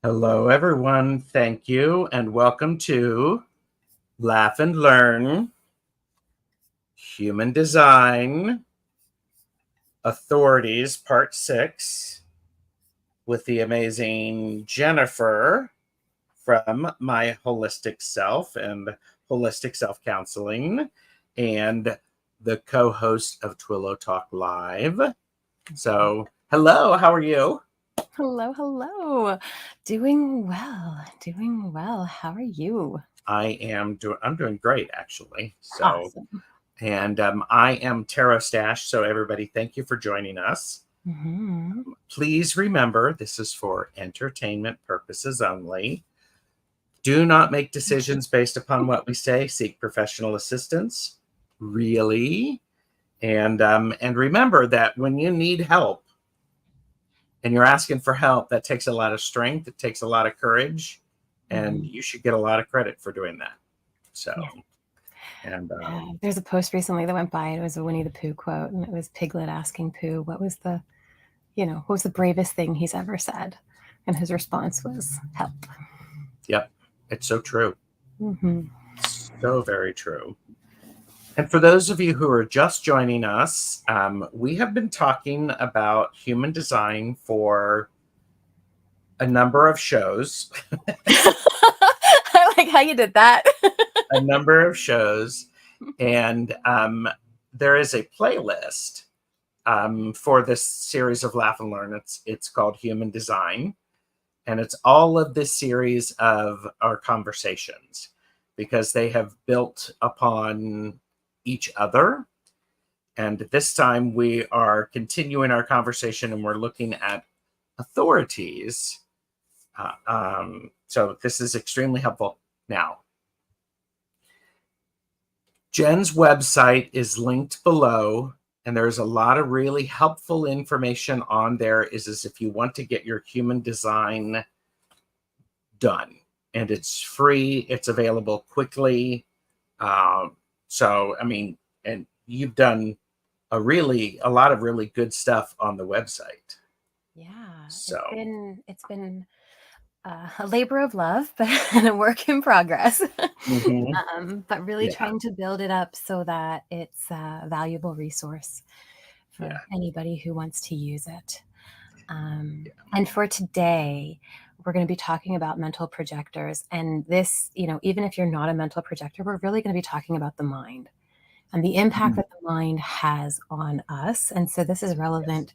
Hello, everyone. Thank you, and welcome to Laugh and Learn Human Design Authorities, Part 6, with the amazing Jennifer from My Holistic Self and Holistic Self Counselling, and the co-host of Twillo Talk Live. So, hello, how are you? Hello. Doing well. How are you? I'm doing great, actually. So, Awesome. and I am Tarot Stash. So, everybody, thank you for joining us. Mm-hmm. Please remember, this is for entertainment purposes only. Do not make decisions based upon what we say. Seek professional assistance. Really. And remember that when you need help and you're asking for help, that takes a lot of strength. It takes a lot of courage. And you should get a lot of credit for doing that. So, yeah. And there's a post recently that went by. It was a Winnie the Pooh quote, and it was Piglet asking Pooh, what was the bravest thing he's ever said? And his response was help. Yep. It's so true. Mm-hmm. So very true. And for those of you who are just joining us, we have been talking about human design for a number of shows. I like how you did that. A number of shows. And there is a playlist for this series of Laugh and Learn. It's called Human Design. And it's all of this series of our conversations because they have built upon each other. And this time we are continuing our conversation and we're looking at authorities. So this is extremely helpful. Now, Jen's website is linked below, and there's a lot of really helpful information on there. Is if you want to get your human design done, and it's free, it's available quickly. So, I mean, and you've done a lot of really good stuff on the website. Yeah, so it's been a labor of love, but and a work in progress. But really trying to build it up so that it's a valuable resource for anybody who wants to use it. And for today, we're going to be talking about mental projectors. And this, even if you're not a mental projector, we're really going to be talking about the mind and the impact that the mind has on us. And so this is relevant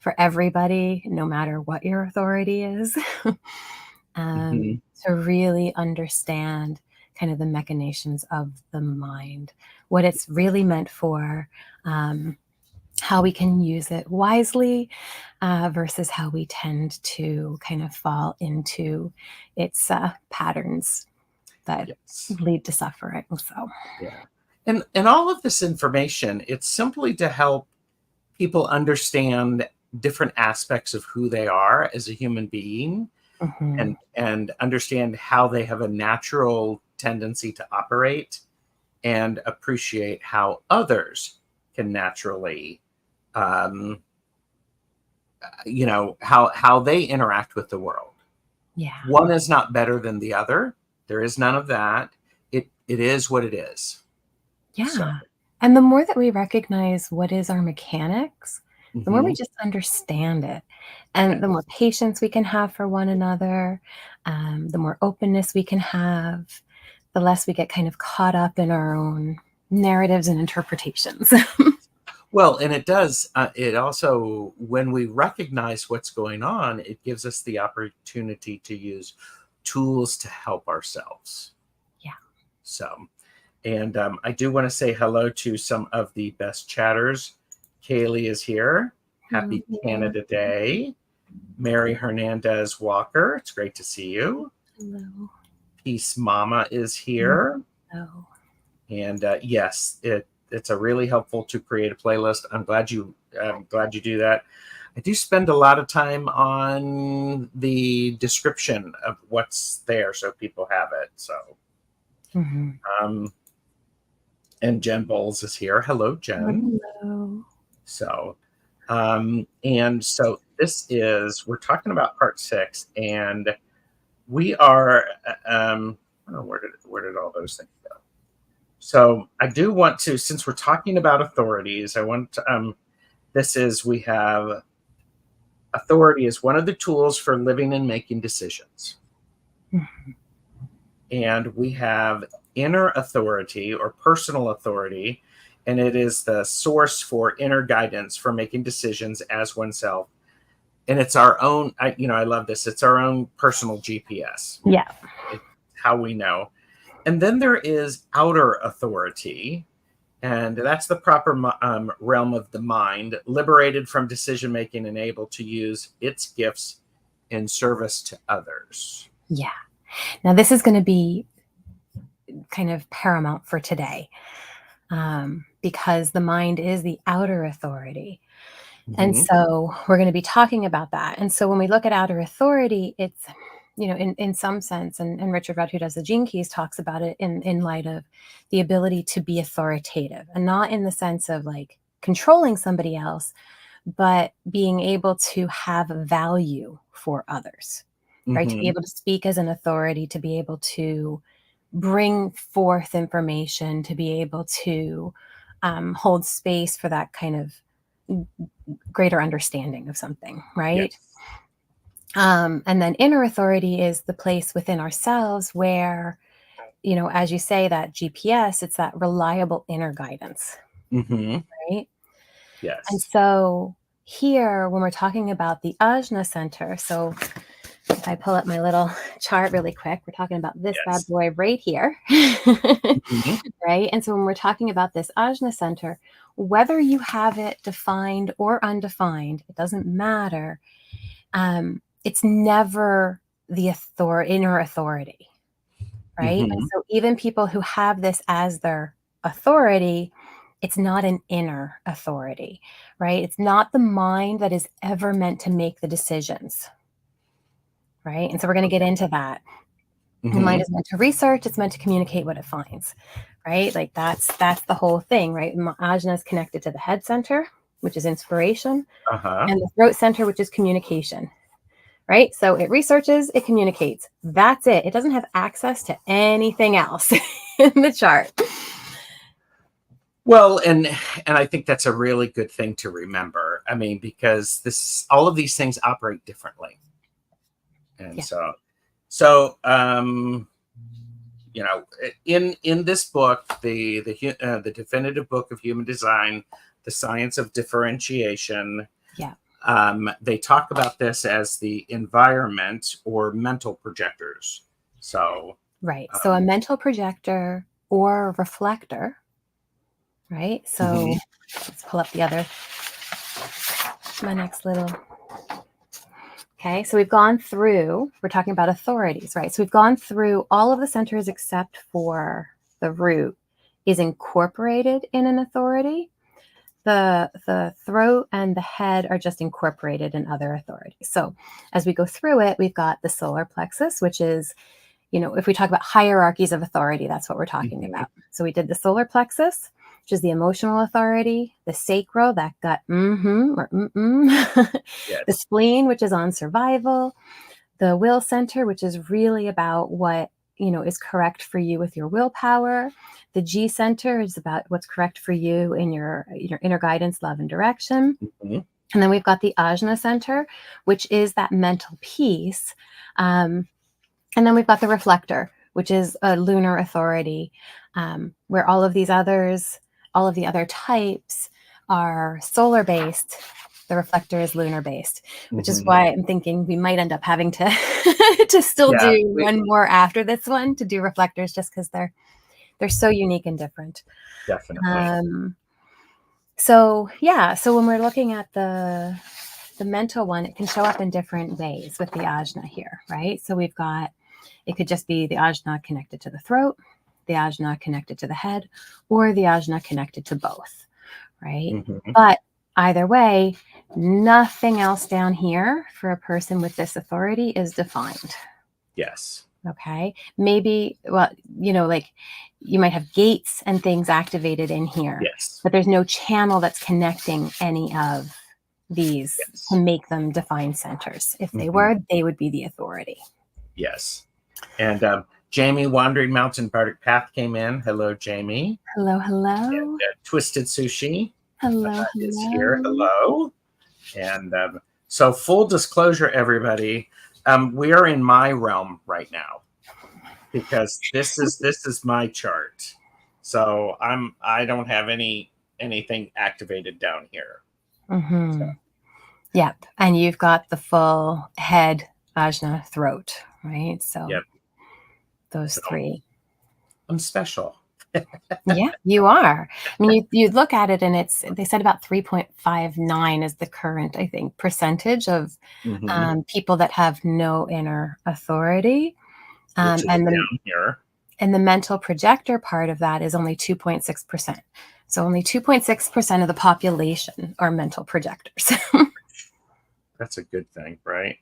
for everybody, no matter what your authority is. To really understand kind of the machinations of the mind, what it's really meant for, how we can use it wisely versus how we tend to kind of fall into its patterns that lead to suffering. So, and all of this information, it's simply to help people understand different aspects of who they are as a human being. And understand how they have a natural tendency to operate and appreciate how others can naturally, how they interact with the world. Yeah. One is not better than the other. There is none of that. It is what it is. Yeah. So. And the more that we recognize what is our mechanics, the more we just understand it. And the more patience we can have for one another, the more openness we can have, the less we get kind of caught up in our own narratives and interpretations. Well, and it does. It also, when we recognize what's going on, it gives us the opportunity to use tools to help ourselves. Yeah. So, and I do want to say hello to some of the best chatters. Kaylee is here. Happy Canada Day. Mary Hernandez Walker, it's great to see you. Hello. Peace Mama is here. Hello. And yes, it's a really helpful to create a playlist. I'm glad you do that. I do spend a lot of time on the description of what's there so people have it. So, and Jen Bowles is here. Hello, Jen. Hello. So, and so we're talking about part 6, and we are, I don't know, where did all those things go? So I do want to, since we're talking about authorities, I want to, we have authority is one of the tools for living and making decisions. Mm-hmm. And we have inner authority or personal authority, and it is the source for inner guidance for making decisions as oneself. And it's our own, I love this. It's our own personal GPS. Yeah. It's how we know. And then there is outer authority, and that's the proper realm of the mind, liberated from decision making and able to use its gifts in service to others. Yeah. Now, this is going to be kind of paramount for today, because the mind is the outer authority. Mm-hmm. And so we're going to be talking about that. And so when we look at outer authority, it's, in some sense, and Richard Rudd, who does the Gene Keys, talks about it in light of the ability to be authoritative, and not in the sense of like controlling somebody else, but being able to have value for others, right? To be able to speak as an authority, to be able to bring forth information, to be able to hold space for that kind of greater understanding of something, right? Yes. And then inner authority is the place within ourselves where, as you say, that GPS, it's that reliable inner guidance, right? Yes. And so here, when we're talking about the Ajna Center, so if I pull up my little chart really quick, we're talking about this bad boy right here, right? And so when we're talking about this Ajna Center, whether you have it defined or undefined, it doesn't matter. It's never the inner authority, right? And so even people who have this as their authority, it's not an inner authority, right? It's not the mind that is ever meant to make the decisions, right? And so we're going to get into that. The mind is meant to research. It's meant to communicate what it finds, right? Like that's the whole thing, right? Ajna is connected to the head center, which is inspiration, and the throat center, which is communication, right? So it researches, it communicates. That's it. It doesn't have access to anything else in the chart. Well, and I think that's a really good thing to remember. I mean, because all of these things operate differently. And so in this book, the definitive book of human design, the science of differentiation, they talk about this as the environment or mental projectors. So right. So a mental projector or a reflector, right? So let's pull up my next little. Okay, so we're talking about authorities, right? So we've gone through all of the centers except for the root is incorporated in an authority. The throat and the head are just incorporated in other authorities. So as we go through it, we've got the solar plexus, which is, if we talk about hierarchies of authority, that's what we're talking about. So we did the solar plexus, which is the emotional authority, the sacral, that gut, or the spleen, which is on survival, the will center, which is really about what, is correct for you with your willpower. The G center is about what's correct for you in your inner guidance, love, and direction. And then we've got the Ajna center, which is that mental piece. And then we've got the reflector, which is a lunar authority, where all of the other types are solar based. The reflector is lunar based, which is why I'm thinking we might end up having to to still do one more after this one to do reflectors, just because they're so unique and different. Definitely. So when we're looking at the mental one, it can show up in different ways with the Ajna here, right? So we've got, it could just be the Ajna connected to the throat, the Ajna connected to the head, or the Ajna connected to both, right? But either way, nothing else down here for a person with this authority is defined. Yes. Okay. Maybe, like you might have gates and things activated in here. Yes. But there's no channel that's connecting any of these to make them defined centers. If they were, they would be the authority. Yes. And Jamie, Wandering Mountain Bardic Path came in. Hello, Jamie. Hello, hello. And Twisted Sushi Hello, is hello. here. Hello. And so full disclosure, everybody, we are in my realm right now because this is my chart. So I don't have anything activated down here. Mm-hmm. So. Yep. And you've got the full head, ajna, throat, right? So Yep. those three. I'm special. Yeah, you are. I mean, you look at it and they said about 3.59 is the current, I think, percentage of people that have no inner authority. Which is and down here. And the mental projector part of that is only 2.6%. So only 2.6% of the population are mental projectors. That's a good thing, right?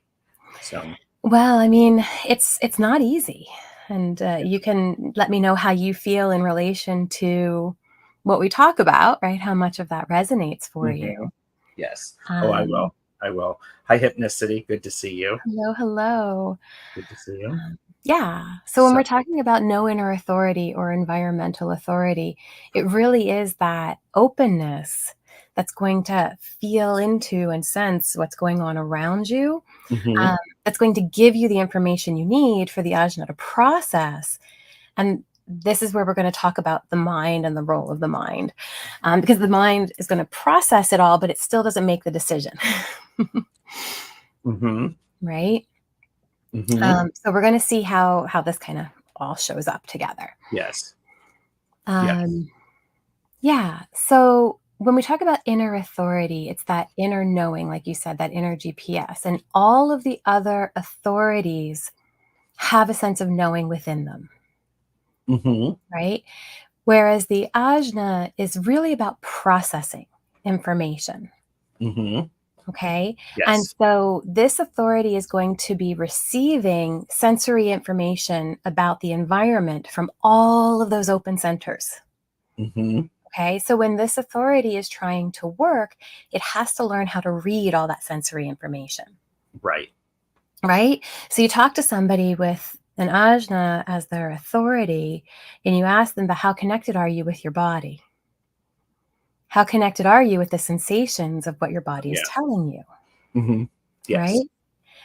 So, well, I mean, it's not easy. And you can let me know how you feel in relation to what we talk about, right? How much of that resonates for you. Yes. I will. I will. Hi, Hypnicity. Good to see you. Hello, hello. Good to see you. Yeah. So when we're talking about no inner authority or environmental authority, it really is that openness that's going to feel into and sense what's going on around you. That's going to give you the information you need for the ajna to process. And this is where we're going to talk about the mind and the role of the mind, because the mind is going to process it all, but it still doesn't make the decision. Right? So we're going to see how this kind of all shows up together. Yes. Yeah. So when we talk about inner authority, it's that inner knowing, like you said, that inner GPS, and all of the other authorities have a sense of knowing within them. Right? Whereas the ajna is really about processing information. Okay. Yes. And so this authority is going to be receiving sensory information about the environment from all of those open centers. Okay. So when this authority is trying to work, it has to learn how to read all that sensory information. Right. Right. So you talk to somebody with an ajna as their authority, and you ask them, but how connected are you with your body? How connected are you with the sensations of what your body is telling you? Yes. Right?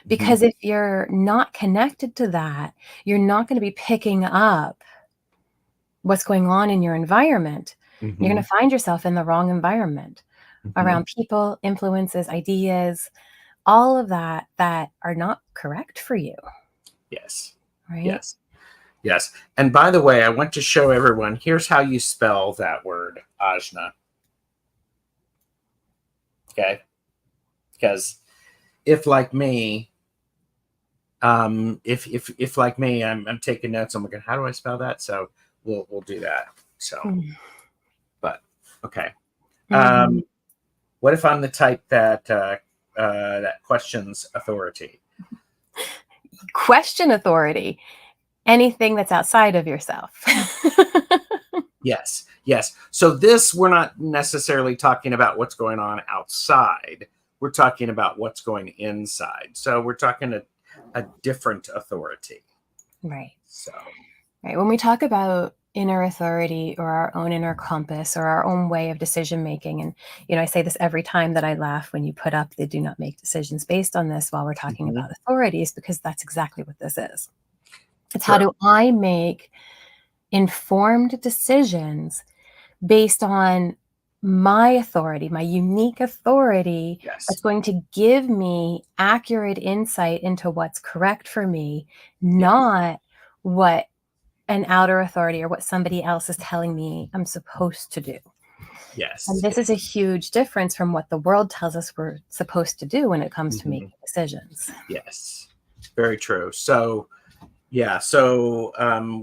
Because if you're not connected to that, you're not going to be picking up what's going on in your environment. You're going to find yourself in the wrong environment around people, influences, ideas, all of that are not correct for you. Yes. Right? Yes. Yes. And by the way, I want to show everyone, here's how you spell that word, ajna. Okay. Because if like me, if like me, I'm taking notes. I'm looking, how do I spell that? So we'll do that. So, but okay. What if I'm the type that that questions authority? Question authority. Anything that's outside of yourself. Yes. Yes. So this, we're not necessarily talking about what's going on outside. We're talking about what's going inside. So we're talking a different authority. Right. So. Right. When we talk about inner authority or our own inner compass or our own way of decision making, and I say this every time that I laugh when you put up the do not make decisions based on this while we're talking about authorities, because that's exactly what this is. It's how do I make informed decisions based on my authority, my unique authority, that's going to give me accurate insight into what's correct for me, not what an outer authority or what somebody else is telling me I'm supposed to do. Yes. And this is a huge difference from what the world tells us we're supposed to do when it comes to making decisions. Yes. Very true. So, yeah. So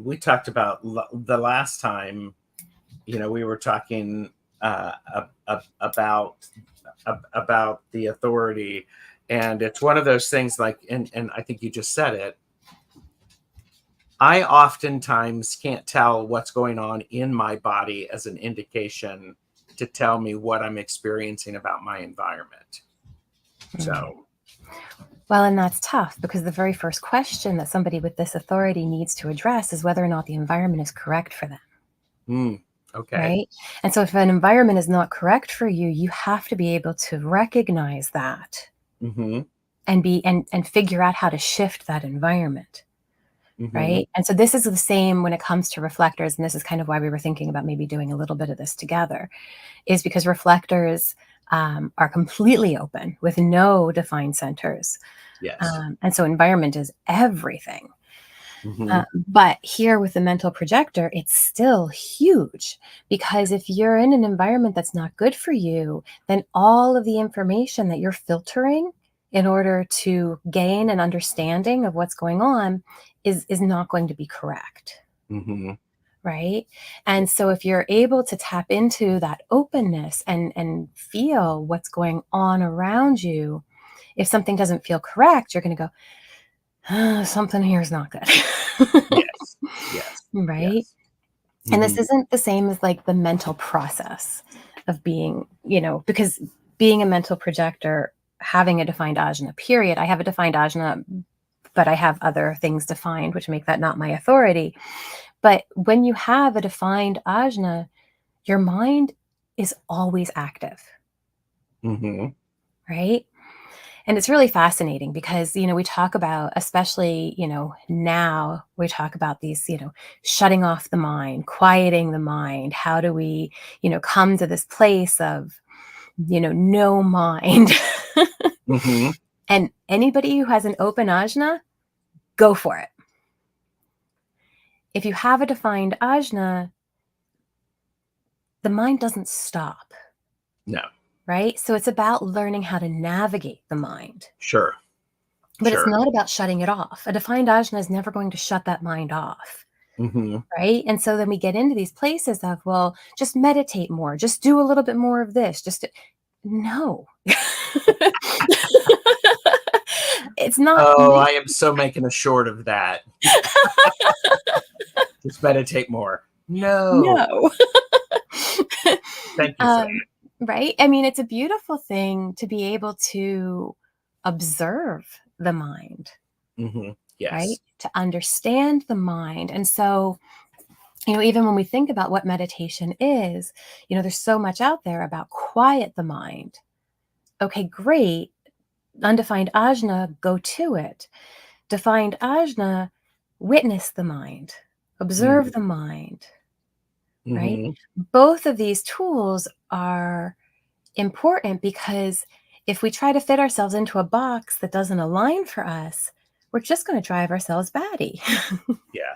we talked about the last time, we were talking about the authority, and it's one of those things like, and I think you just said it. I oftentimes can't tell what's going on in my body as an indication to tell me what I'm experiencing about my environment. So, Well, and that's tough because the very first question that somebody with this authority needs to address is whether or not the environment is correct for them. Okay. Right? And so if an environment is not correct for you, you have to be able to recognize that and figure out how to shift that environment. Right? And so this is the same when it comes to reflectors, and this is kind of why we were thinking about maybe doing a little bit of this together, is because reflectors are completely open with no defined centers. Yes. And so environment is everything. But here with the mental projector, it's still huge, because if you're in an environment that's not good for you, then all of the information that you're filtering in order to gain an understanding of what's going on is not going to be correct. Right? And so if you're able to tap into that openness and feel what's going on around you, if something doesn't feel correct, you're going to go, something here is not good. Yes. Yes. Right? Yes. And this isn't the same as like the mental process of being, because being a mental projector, having a defined ajna, period. I have a defined ajna, but I have other things defined, which make that not my authority. But when you have a defined ajna, your mind is always active. Right? And it's really fascinating because, we talk about, especially, now we talk about these, shutting off the mind, quieting the mind. How do we, come to this place of, no mind? And anybody who has an open ajna, go for it. If you have a defined ajna, the mind doesn't stop. No. Right? So it's about learning how to navigate the mind. Sure. But it's not about shutting it off. A defined ajna is never going to shut that mind off. Right? And so then we get into these places of, well, just meditate more, just do a little bit more of this, no. It's not. Oh, I am so making a short of that. Just meditate more. No. Thank you for that. Right? I mean, it's a beautiful thing to be able to observe the mind. Yes. Right? To understand the mind. And so, even when we think about what meditation is, there's so much out there about quiet the mind. Okay, great. Undefined ajna, go to it. Defined ajna, witness the mind, observe the mind. Right? Both of these tools are important because if we try to fit ourselves into a box that doesn't align for us, we're just going to drive ourselves batty. Yeah.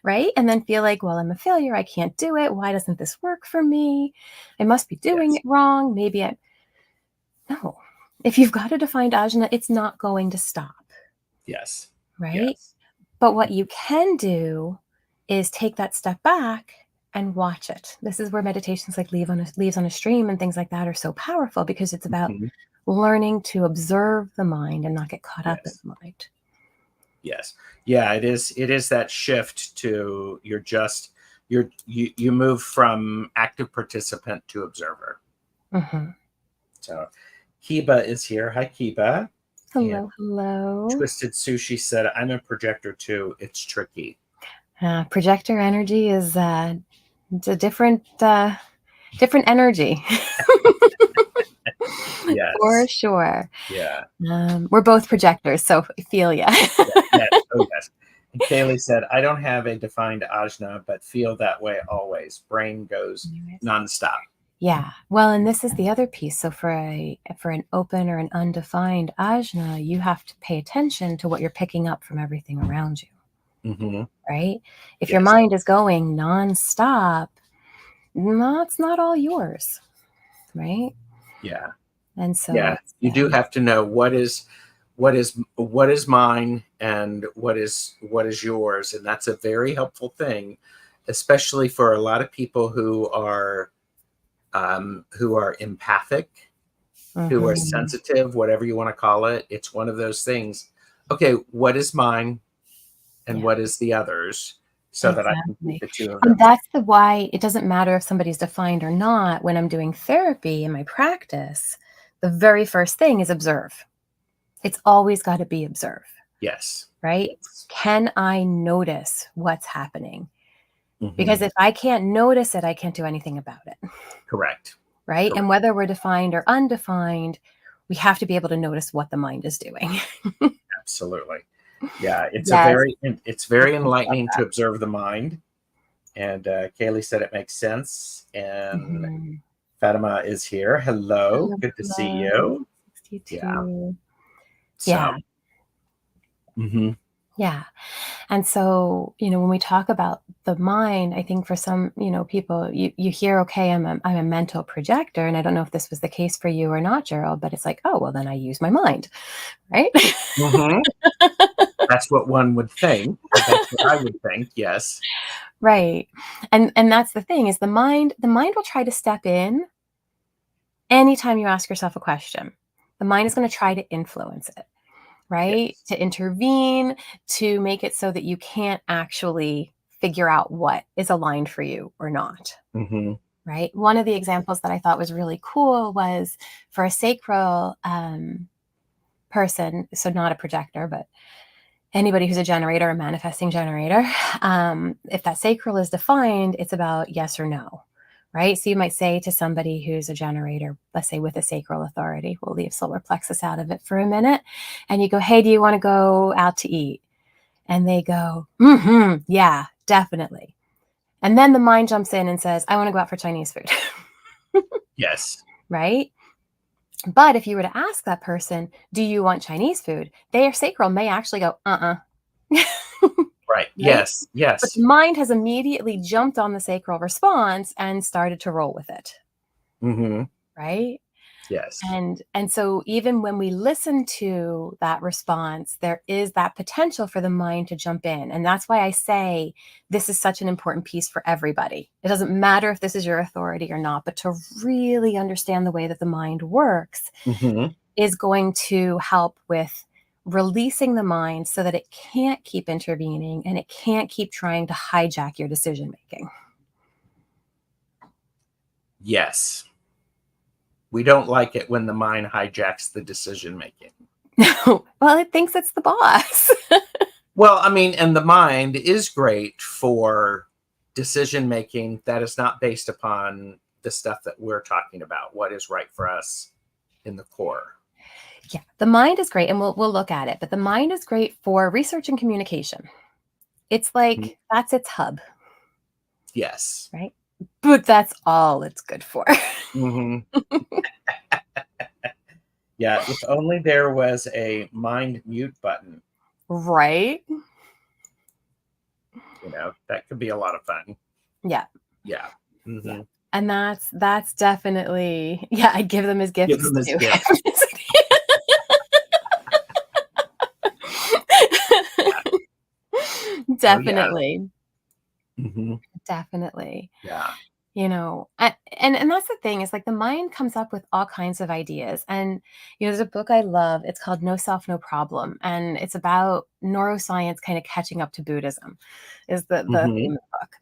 Right? And then feel like, well, I'm a failure. I can't do it. Why doesn't this work for me? I must be doing it wrong. No. If you've got a defined ajna, it's not going to stop. Yes. Right? Yes. But what you can do is take that step back and watch it. This is where meditations like leaves on a stream and things like that are so powerful, because it's about learning to observe the mind and not get caught up in the mind. Yes. Yeah, it is that shift to you move from active participant to observer. So Kiba is here. Hi, Kiba. Hello, hello. Twisted Sushi said, I'm a projector too. It's tricky. Projector energy is it's a different energy. Yes. For sure. Yeah. We're both projectors, so I feel ya. Yes. Oh, yes. And Kaylee said, I don't have a defined ajna, but feel that way always. Brain goes nonstop. Yeah. Well, and this is the other piece. So for an open or an undefined ajna, you have to pay attention to what you're picking up from everything around you. Right? If your mind is going nonstop, that's not all yours. Right? Yeah. And so you do have to know what is mine and what is yours, and that's a very helpful thing, especially for a lot of people who are empathic, who are sensitive, whatever you want to call it. It's one of those things. Okay, what is mine and what is the others, so that I can keep the two of them. And that's why it doesn't matter if somebody's defined or not. When I'm doing therapy in my practice, the very first thing is observe. It's always got to be observed. Yes. Right? Yes. Can I notice what's happening? Mm-hmm. Because if I can't notice it, I can't do anything about it. Correct. Right? Correct. And whether we're defined or undefined, we have to be able to notice what the mind is doing. Absolutely. Yeah, it's Yes. it's very enlightening to observe the mind. And Kaylee said it makes sense. And Mm-hmm. Fatima is here. Hello. Good to see you. 62. Yeah. So, Yeah. mm-hmm. Yeah. And so, when we talk about the mind, I think for some, people, you hear, okay, I'm a mental projector. And I don't know if this was the case for you or not, Gerald, but it's like, oh, well, then I use my mind. Right. Mm-hmm. That's what one would think. That's what I would think. Yes. Right. And that's the thing is the mind will try to step in anytime you ask yourself a question. The mind is going to try to influence it, right? Yes. To intervene, to make it so that you can't actually figure out what is aligned for you or not. Mm-hmm. Right. One of the examples that I thought was really cool was for a sacral person, so not a projector, but anybody who's a generator, a manifesting generator, if that sacral is defined, it's about yes or no, right? So you might say to somebody who's a generator, let's say with a sacral authority, we'll leave solar plexus out of it for a minute, and you go, hey, do you want to go out to eat? And they go, yeah, definitely. And then the mind jumps in and says, I want to go out for Chinese food. Yes. Right? But if you were to ask that person, do you want Chinese food? Their sacral may actually go, Right. Right? Yes. But Yes. the mind has immediately jumped on the sacral response and started to roll with it. Mm-hmm. Right? Yes. And so even when we listen to that response, there is that potential for the mind to jump in. And that's why I say this is such an important piece for everybody. It doesn't matter if this is your authority or not, but to really understand the way that the mind works Mm-hmm. is going to help with releasing the mind so that it can't keep intervening and it can't keep trying to hijack your decision making. Yes. We don't like it when the mind hijacks the decision making. Well, it thinks it's the boss. Well, I mean, and the mind is great for decision making that is not based upon the stuff that we're talking about, what is right for us in the core. Yeah, the mind is great, and we'll look at it, but the mind is great for research and communication. It's like that's its hub. Yes. Right? But that's all it's good for. Mm-hmm. Yeah, if only there was a mind mute button. Right? That could be a lot of fun. Yeah. Yeah. Mm-hmm. Yeah. And that's definitely, yeah, I'd give them as gifts. Give them as gifts. Definitely. Oh, yeah. Mm-hmm. Definitely. Yeah. And that's the thing is like the mind comes up with all kinds of ideas. And, there's a book I love. It's called No Self, No Problem. And it's about neuroscience kind of catching up to Buddhism is the theme of the book.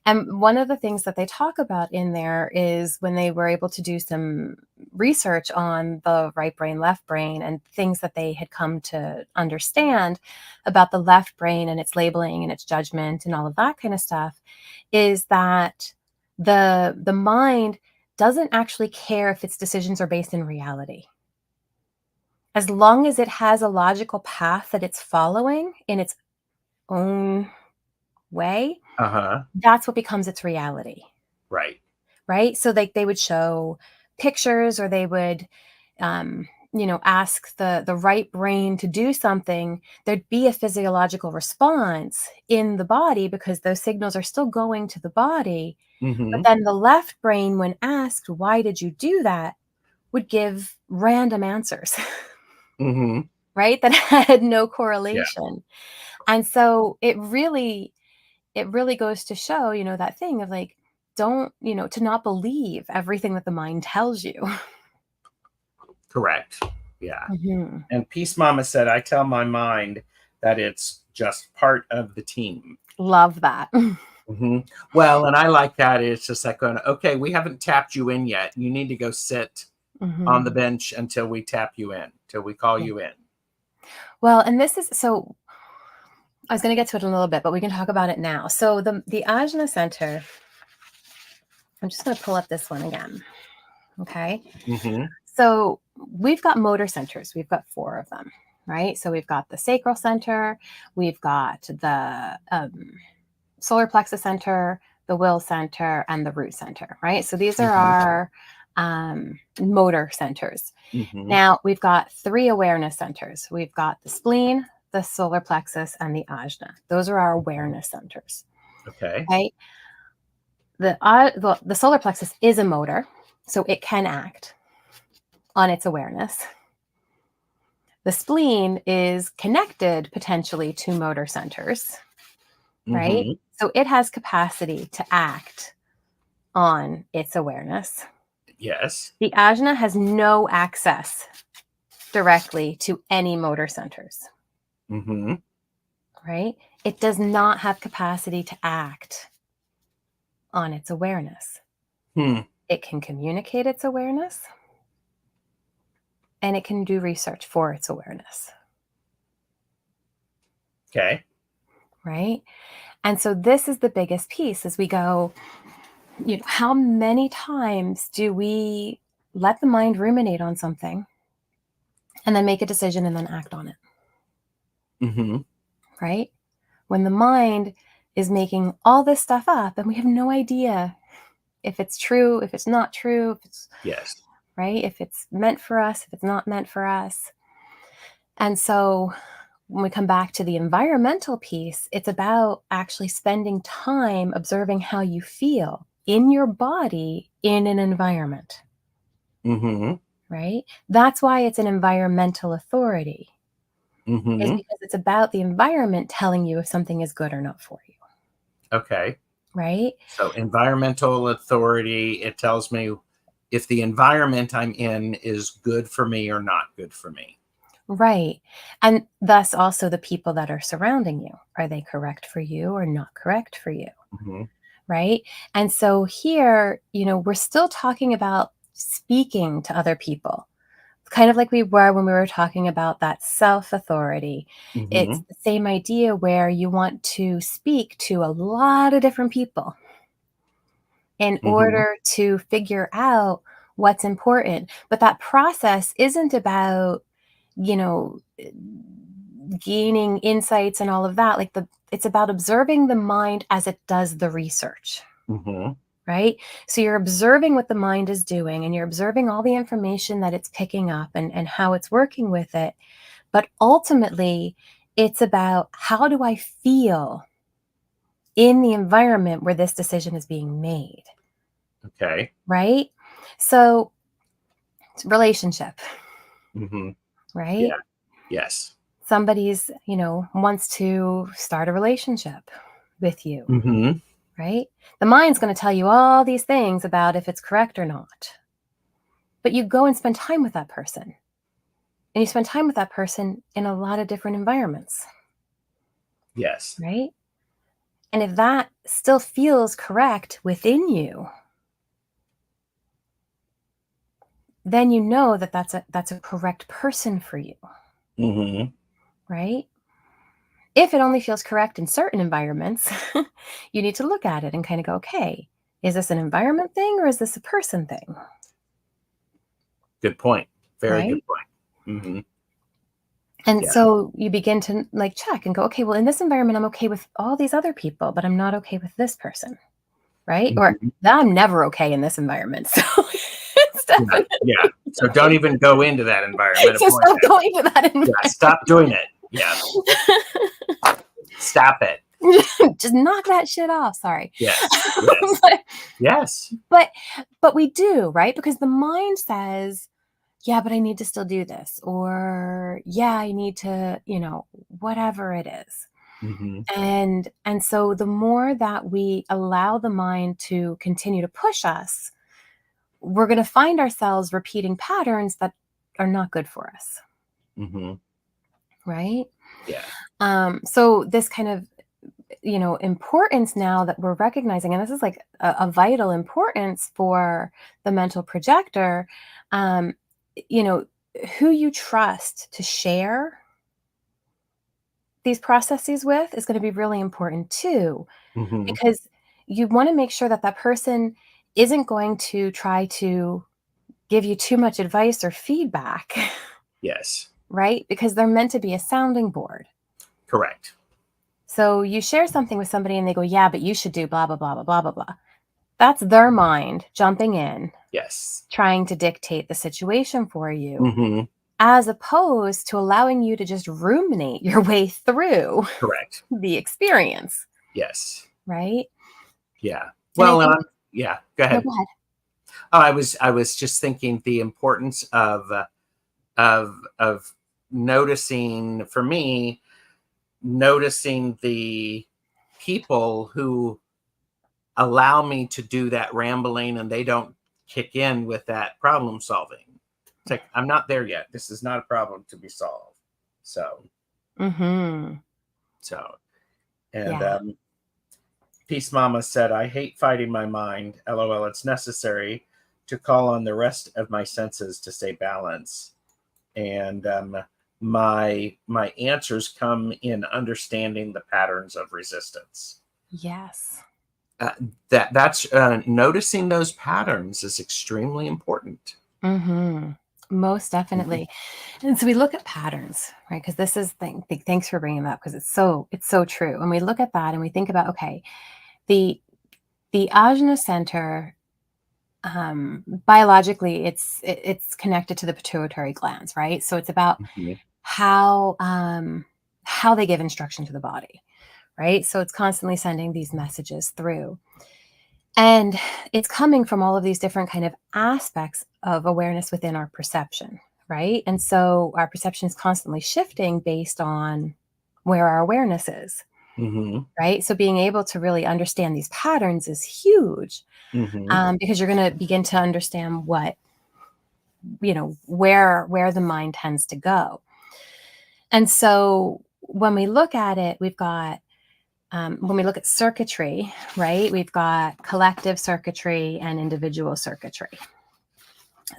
And one of the things that they talk about in there is when they were able to do some research on the right brain, left brain, and things that they had come to understand about the left brain and its labeling and its judgment and all of that kind of stuff, is that the mind doesn't actually care if its decisions are based in reality. As long as it has a logical path that it's following in its own way, that's what becomes its reality. Right. Right? So like they would show pictures or they would ask the right brain to do something, there'd be a physiological response in the body because those signals are still going to the body. Mm-hmm. But then the left brain, when asked, why did you do that, would give random answers, Mm-hmm. right? That had no correlation. Yeah. And so it really goes to show, that thing of like, don't, to not believe everything that the mind tells you. Correct. Yeah. Mm-hmm. And Peace Mama said, I tell my mind that it's just part of the team. Love that. Mm-hmm. Well, and I like that. It's just like going, okay, we haven't tapped you in yet. You need to go sit on the bench until we tap you in, till we call you in. Well, and this is, so I was going to get to it in a little bit, but we can talk about it now. So the Ajna Center, I'm just going to pull up this one again. Okay. Mm-hmm. So we've got motor centers. We've got 4 of them, right? So we've got the sacral center, we've got the solar plexus center, the will center, and the root center, right? So these are our motor centers. Mm-hmm. Now we've got 3 awareness centers. We've got the spleen, the solar plexus, and the ajna. Those are our awareness centers. Okay. Right? The solar plexus is a motor, so it can act on its awareness. The spleen is connected potentially to motor centers, right? Mm-hmm. So it has capacity to act on its awareness. Yes. The ajna has no access directly to any motor centers, Mm-hmm. right? It does not have capacity to act on its awareness. It can communicate its awareness, and it can do research for its awareness. Okay. Right? And so this is the biggest piece as we go, how many times do we let the mind ruminate on something and then make a decision and then act on it? Mm-hmm. Right? When the mind is making all this stuff up and we have no idea if it's true, if it's not true, if it's Yes. right, if it's meant for us, if it's not meant for us. And so when we come back to the environmental piece, it's about actually spending time observing how you feel in your body in an environment. Mm-hmm. Right? That's why it's an environmental authority. Mm-hmm. Is because it's about the environment telling you if something is good or not for you. Okay. Right? So environmental authority, it tells me if the environment I'm in is good for me or not good for me. Right. And thus also the people that are surrounding you. Are they correct for you or not correct for you? Mm-hmm. Right? And so here, we're still talking about speaking to other people, kind of like we were when we were talking about that self-authority. Mm-hmm. It's the same idea where you want to speak to a lot of different people in order to figure out what's important. But that process isn't about, gaining insights and all of that. It's about observing the mind as it does the research. Mm-hmm. Right? So you're observing what the mind is doing and you're observing all the information that it's picking up and how it's working with it. But ultimately, it's about how do I feel in the environment where this decision is being made. Okay. Right? So relationship. Mm-hmm. Right? Yeah. Yes. Somebody's, wants to start a relationship with you. Mm-hmm. Right? The mind's going to tell you all these things about if it's correct or not. But you go and spend time with that person. And you spend time with that person in a lot of different environments. Yes. Right? And if that still feels correct within you, then you know that that's a correct person for you. Mm-hmm. Right? If it only feels correct in certain environments, you need to look at it and kind of go, okay, is this an environment thing or is this a person thing? Good point. Very Right? good point. Mm-hmm. And Yeah. so you begin to check and go, okay, well, in this environment, I'm okay with all these other people, but I'm not okay with this person. Right? Or Mm-hmm. I'm never okay in this environment. So it's definitely Yeah. So don't even go into that environment. so stop going to that environment. Yeah, stop doing it. Yeah. Stop it. Just knock that shit off. Sorry. Yes. Yes. but, Yes. but we do, right? Because the mind says, yeah, but I need to still do this. Or yeah, I need to, whatever it is. Mm-hmm. And so the more that we allow the mind to continue to push us, we're going to find ourselves repeating patterns that are not good for us. Mm-hmm. Right? Yeah. So this kind of, importance now that we're recognizing, and this is like a vital importance for the mental projector, who you trust to share these processes with is going to be really important too, Mm-hmm. because you want to make sure that that person isn't going to try to give you too much advice or feedback, Yes. right? Because they're meant to be a sounding board. Correct. So you share something with somebody and they go, yeah, but you should do blah, blah, blah, blah, blah, blah, blah. That's their mind jumping in, Yes. trying to dictate the situation for you, Mm-hmm. as opposed to allowing you to just ruminate your way through Correct. the experience, Yes. right? Yeah. And I Well, think, yeah, go no, ahead. go ahead. Oh, I was just thinking the importance of noticing, for me, noticing the people who allow me to do that rambling and they don't kick in with that problem solving. It's like, I'm not there yet. This is not a problem to be solved. So, Mm-hmm. so, and Yeah. Peace Mama said, I hate fighting my mind. LOL, it's necessary to call on the rest of my senses to stay balanced. And my answers come in understanding the patterns of resistance. Yes. Uh, that's noticing those patterns is extremely important. Mm-hmm. Most Mhm. definitely. And so we look at patterns, right? Because this is thanks for bringing that up, because it's so true. And we look at that and we think about, okay, the the ajna center, biologically, it's connected to the pituitary glands, right? So it's about Mhm. how they give instruction to the body, right? So it's constantly sending these messages through. And it's coming from all of these different kind of aspects of awareness within our perception, right? And so our perception is constantly shifting based on where our awareness is, Mhm. right? So being able to really understand these patterns is huge, Mhm. because you're going to begin to understand what, where the mind tends to go. And so when we look at it, we've got, when we look at circuitry, right, we've got collective circuitry and individual circuitry.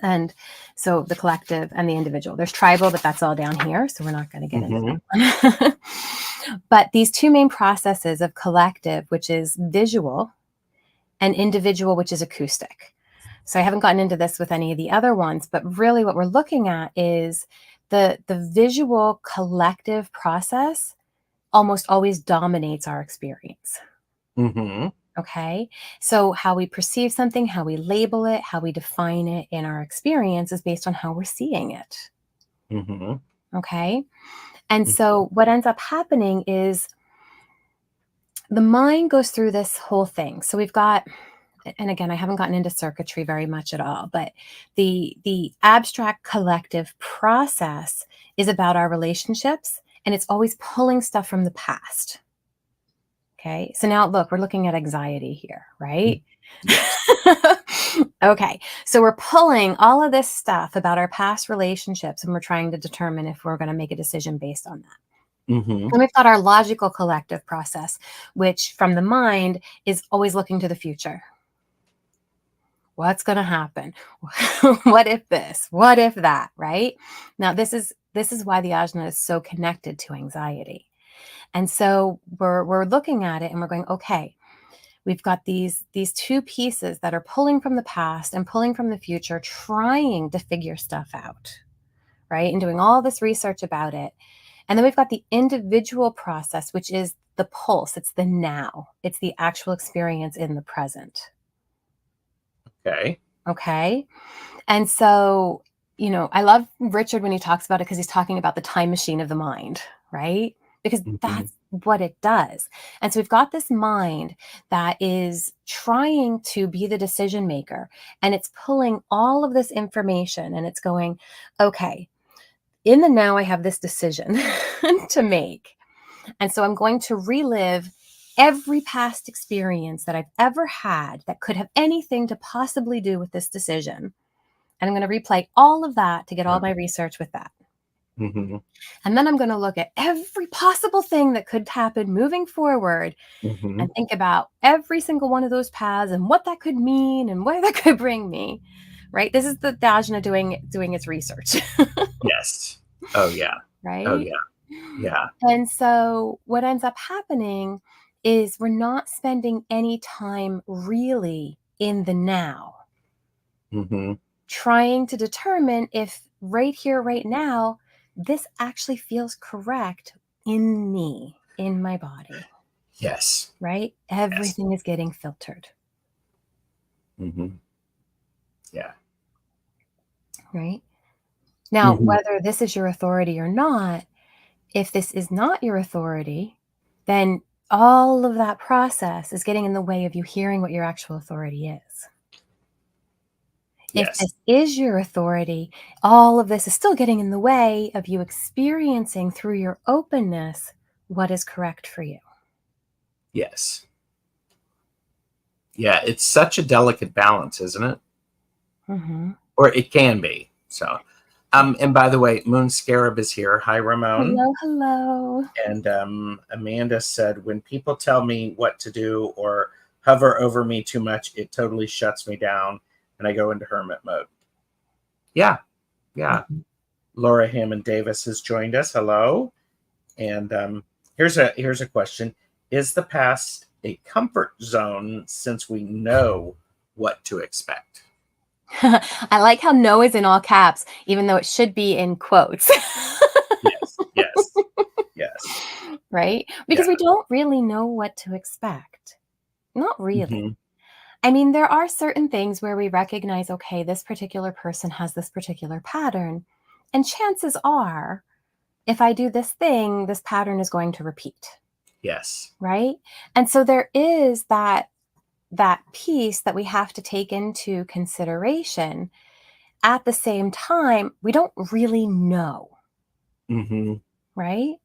And so the collective and the individual. There's tribal, but that's all down here, so we're not going to get into Mhm. that one. But these two main processes of collective, which is visual, and individual, which is acoustic. So I haven't gotten into this with any of the other ones, but really what we're looking at is the visual collective process almost always dominates our experience. Mhm. Okay. So how we perceive something, how we label it, how we define it in our experience is based on how we're seeing it. Mhm. Okay. And so what ends up happening is the mind goes through this whole thing. So we've got, and again, I haven't gotten into circuitry very much at all, but the abstract collective process is about our relationships, and it's always pulling stuff from the past. Okay. So now look, we're looking at anxiety here, Mhm. right? Yes. Okay. So we're pulling all of this stuff about our past relationships, and we're trying to determine if we're going to make a decision based on that. Mhm. And we've got our logical collective process, which from the mind is always looking to the future. What's going to happen? What if this? What if that? Right? Now, this is why the ajna is so connected to anxiety. And so we're looking at it and we're going, okay, we've got these two pieces that are pulling from the past and pulling from the future, trying to figure stuff out, right? And doing all this research about it. And then we've got the individual process, which is the pulse. It's the now. It's the actual experience in the present. Okay. Okay. And so, I love Richard when he talks about it, because he's talking about the time machine of the mind, right? Because Mhm. that's what it does. And so we've got this mind that is trying to be the decision maker, and it's pulling all of this information and it's going, okay, in the now, I have this decision to make. And so I'm going to relive every past experience that I've ever had that could have anything to possibly do with this decision. And I'm going to replay all of that to get all my research with that. Mhm. And then I'm going to look at every possible thing that could happen moving forward Mhm. and think about every single one of those paths and what that could mean and where that could bring me. Right? This is the Dajna doing its research. Yes. Oh yeah. Oh Right? yeah. Yeah. And so what ends up happening is we're not spending any time really in the now, Mm-hmm. trying to determine if right here, right now, this actually feels correct in me, in my body, Yes. right? Yes. Everything is getting filtered, Mm-hmm. Yeah. right? Now, Mm-hmm. whether this is your authority or not, if this is not your authority, then all of that process is getting in the way of you hearing what your actual authority is. If Yes. this is your authority, all of this is still getting in the way of you experiencing through your openness what is correct for you. Yes. Yeah. It's such a delicate balance, isn't it? Mm-hmm. Or it can be. So, and by the way, Moon Scarab is here. Hi, Ramon. Hello, hello. And Amanda said, when people tell me what to do or hover over me too much, it totally shuts me down and I go into hermit mode. Yeah. Yeah. Mhm. Laura Hammond Davis has joined us. Hello. And here's a question. Is the past a comfort zone since we know what to expect? I like how no is in all caps, even though it should be in quotes. Yes. Yes. Yes. Right? Yeah. Because we don't really know what to expect. Not really. Hmm. I mean, there are certain things where we recognize, okay, this particular person has this particular pattern. And chances are, if I do this thing, this pattern is going to repeat. Yes. Right? And so there is that piece that we have to take into consideration. At the same time, we don't really know, Hmm. right?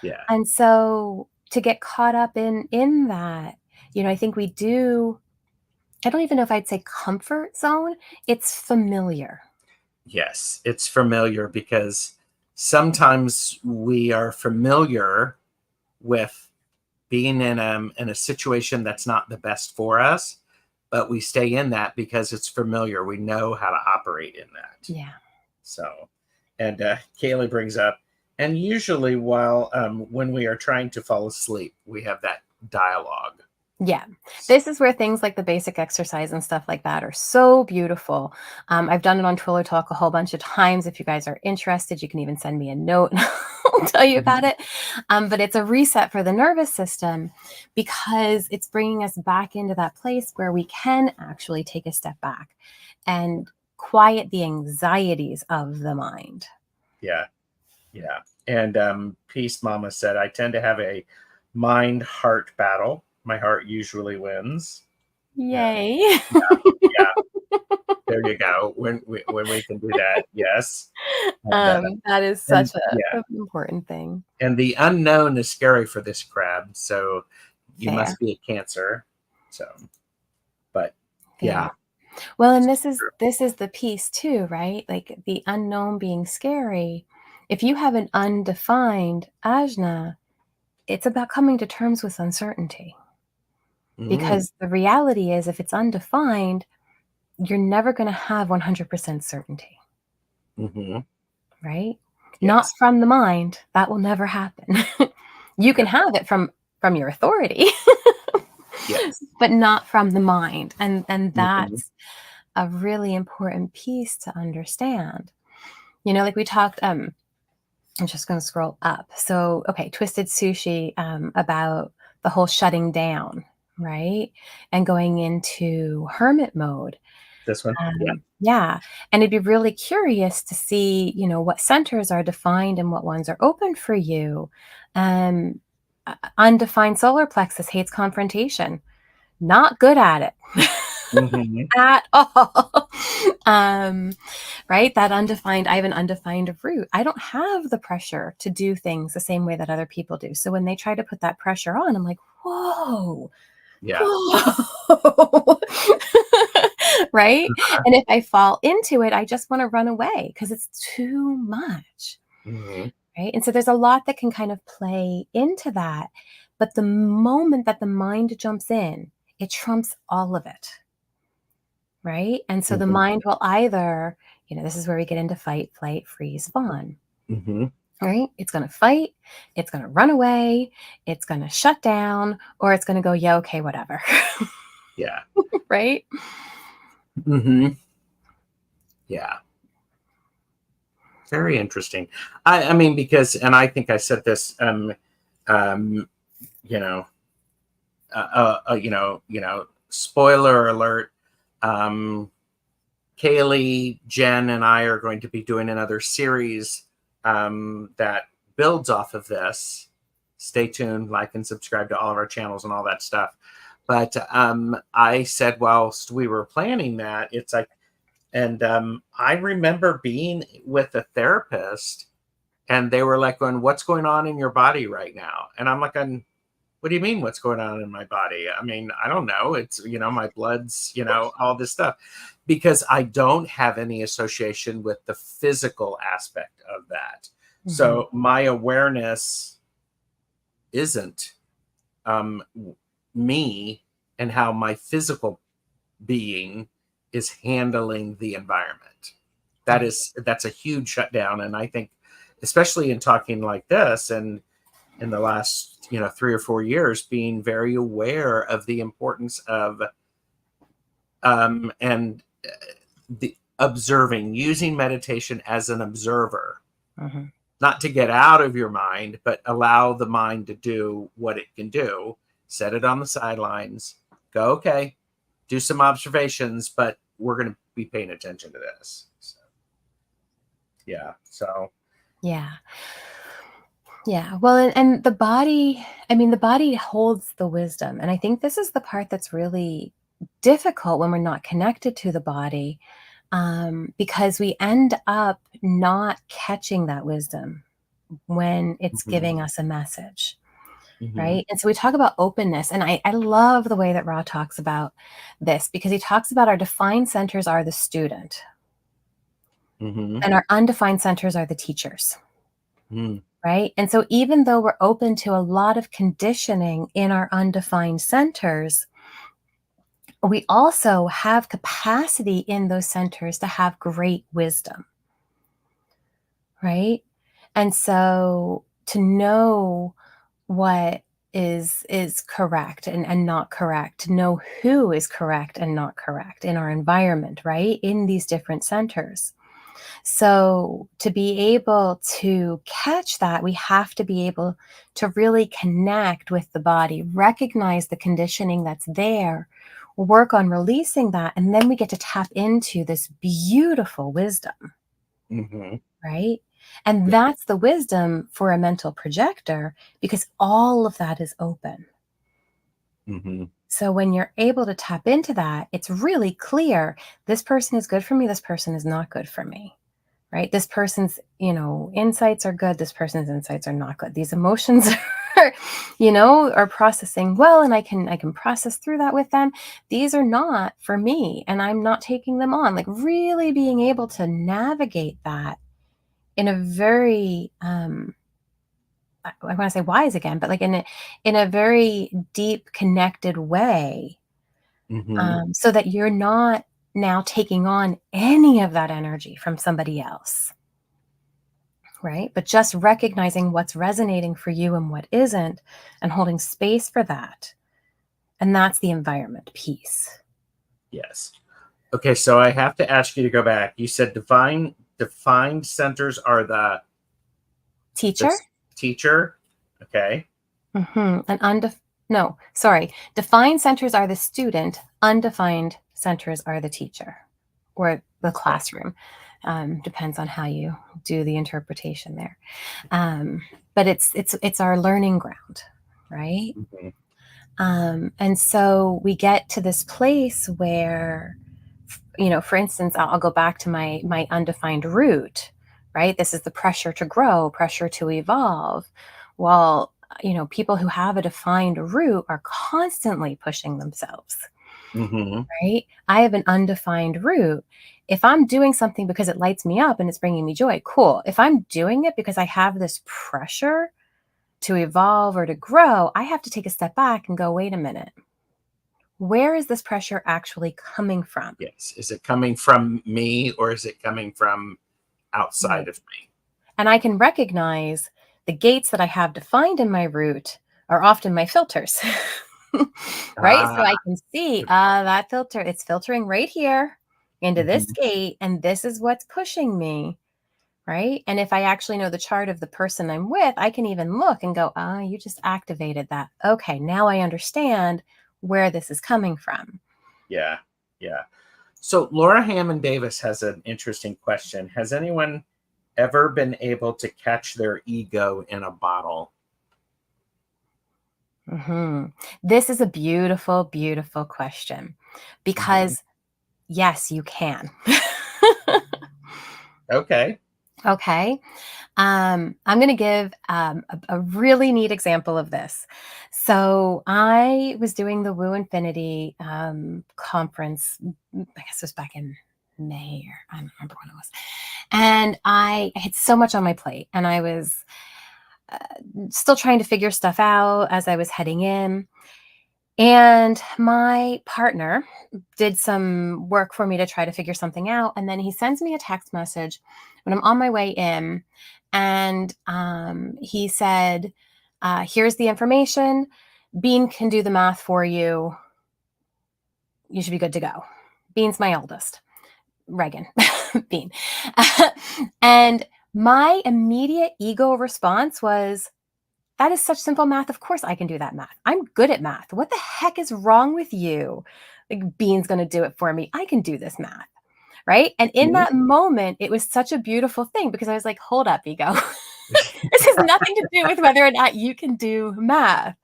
Yeah. And so to get caught up in that, I think we do. I don't even know if I'd say comfort zone. It's familiar. Yes. It's familiar because sometimes we are familiar with being in a situation that's not the best for us, but we stay in that because it's familiar. We know how to operate in that. Yeah. So, and Kaylee brings up, and usually while when we are trying to fall asleep, we have that dialogue. Yeah. This is where things like the basic exercise and stuff like that are so beautiful. I've done it on Twiller Talk a whole bunch of times. If you guys are interested, you can even send me a note and I'll tell you about it. But it's a reset for the nervous system because it's bringing us back into that place where we can actually take a step back and quiet the anxieties of the mind. Yeah, yeah. And Peace Mama said, I tend to have a mind heart battle. My heart usually wins. Yeah, Yay. yeah. There you go. When we can do that, yes. And, That is and such yeah, an important thing. and the unknown is scary for this crab. So you Fair, must be a Cancer. So, but fair. yeah, Well, and this is the piece too, right? Like the unknown being scary. If you have an undefined ajna, it's about coming to terms with uncertainty. mm, Because the reality is, if it's undefined, you're never going to have 100% certainty, hmm, right? Not yes, from the mind. That will never happen. You yeah, can have it from your authority, yes, but not from the mind. And hmm, that's a really important piece to understand. Like we talked, I'm just going to scroll up. So, okay, Twisted Sushi about the whole shutting down, right? And going into hermit mode. this one, yeah, Yeah. And it'd be really curious to see, what centers are defined and what ones are open for you. Um, Undefined solar plexus hates confrontation. Not good at it hmm, at all. um, right? I have an undefined root. I don't have the pressure to do things the same way that other people do. So when they try to put that pressure on, I'm like, whoa, yeah, whoa. Right? And if I fall into it, I just want to run away because it's too much. hmm, Right? And so there's a lot that can kind of play into that. But the moment that the mind jumps in, it trumps all of it. Right? And so the hmm, mind will either, this is where we get into fight, flight, freeze, fawn. hmm, right? It's going to fight, it's going to run away, it's going to shut down, or it's going to go, yeah, okay, whatever. Yeah. Right? Mm-hmm. Yeah. Very interesting. I mean, because, and I think I said this, you know, spoiler alert. Kaylee, Jen, and I are going to be doing another series that builds off of this. Stay tuned, like and subscribe to all of our channels and all that stuff. But I said whilst we were planning that, it's like, and I remember being with a therapist and they were like going, "What's going on in your body right now?" And I'm like, "What do you mean what's going on in my body? I mean, I don't know. It's, my blood's, all this stuff," because I don't have any association with the physical aspect of that. Mm-hmm. So my awareness isn't me and how my physical being is handling the environment. That's a huge shutdown. And I think, especially in talking like this and in the last 3 or 4 years, being very aware of the importance of and the observing, using meditation as an observer, Mm-hmm. not to get out of your mind, but allow the mind to do what it can do. Set it on the sidelines, go, okay, do some observations, but we're going to be paying attention to this. So, yeah. So yeah. Well, and the body, I mean, the body holds the wisdom. And I think this is the part that's really difficult when we're not connected to the body, because we end up not catching that wisdom when it's giving us a message. Right. And so we talk about openness. And I love the way that Ra talks about this, because he talks about our defined centers are the student, and our undefined centers are the teachers. Right. And so even though we're open to a lot of conditioning in our undefined centers, we also have capacity in those centers to have great wisdom. Right. And so to know what is correct and not correct, to know who is correct and not correct in our environment, right? In these different centers. So to be able to catch that, we have to be able to really connect with the body, recognize the conditioning that's there, work on releasing that, and then we get to tap into this beautiful wisdom, right? And that's the wisdom for a mental projector, because all of that is open. So when you're able to tap into that, it's really clear, this person is good for me, this person is not good for me. Right? This person's, insights are good. This person's insights are not good. These emotions are, are processing well, and I can process through that with them. These are not for me, and I'm not taking them on. Like, really being able to navigate that in a very, I want to say wise again, but like in a very deep, connected way, so that you're not now taking on any of that energy from somebody else. Right? But just recognizing what's resonating for you and what isn't, and holding space for that. And that's the environment piece. Yes. Okay, so I have to ask you to go back. You said defined centers are the Teacher? Teacher. Okay. And defined centers are the student, undefined centers are the teacher, or the classroom. Depends on how you do the interpretation there. But it's our learning ground, right? And so we get to this place where, for instance, I'll go back to my undefined root, right? This is the pressure to grow, pressure to evolve. Well, people who have a defined root are constantly pushing themselves, right? I have an undefined root. If I'm doing something because it lights me up and it's bringing me joy, cool. If I'm doing it because I have this pressure to evolve or to grow, I have to take a step back and go, wait a minute. Where is this pressure actually coming from? Yes. Is it coming from me, or is it coming from outside of me? And I can recognize the gates that I have defined in my root are often my filters. Right? So I can see that filter, it's filtering right here into this gate, and this is what's pushing me. Right? And if I actually know the chart of the person I'm with, I can even look and go, you just activated that. Okay, now I understand where this is coming from. Yeah. Yeah. So Laura Hammond Davis has an interesting question. Has anyone ever been able to catch their ego in a bottle? This is a beautiful, beautiful question, because yes, you can. Okay. Okay. I'm going to give a really neat example of this. So I was doing the Woo Infinity conference, I guess it was back in May, or I don't remember when it was. And I had so much on my plate, and I was still trying to figure stuff out as I was heading in. And my partner did some work for me to try to figure something out. And then he sends me a text message when I'm on my way in. And he said, here's the information. Bean can do the math for you. You should be good to go. Bean's my eldest. Reagan, Bean. And my immediate ego response was, that is such simple math. Of course I can do that math. I'm good at math. What the heck is wrong with you? Like, Bean's going to do it for me. I can do this math. Right. And in that moment, it was such a beautiful thing, because I was like, hold up, ego. This has nothing to do with whether or not you can do math.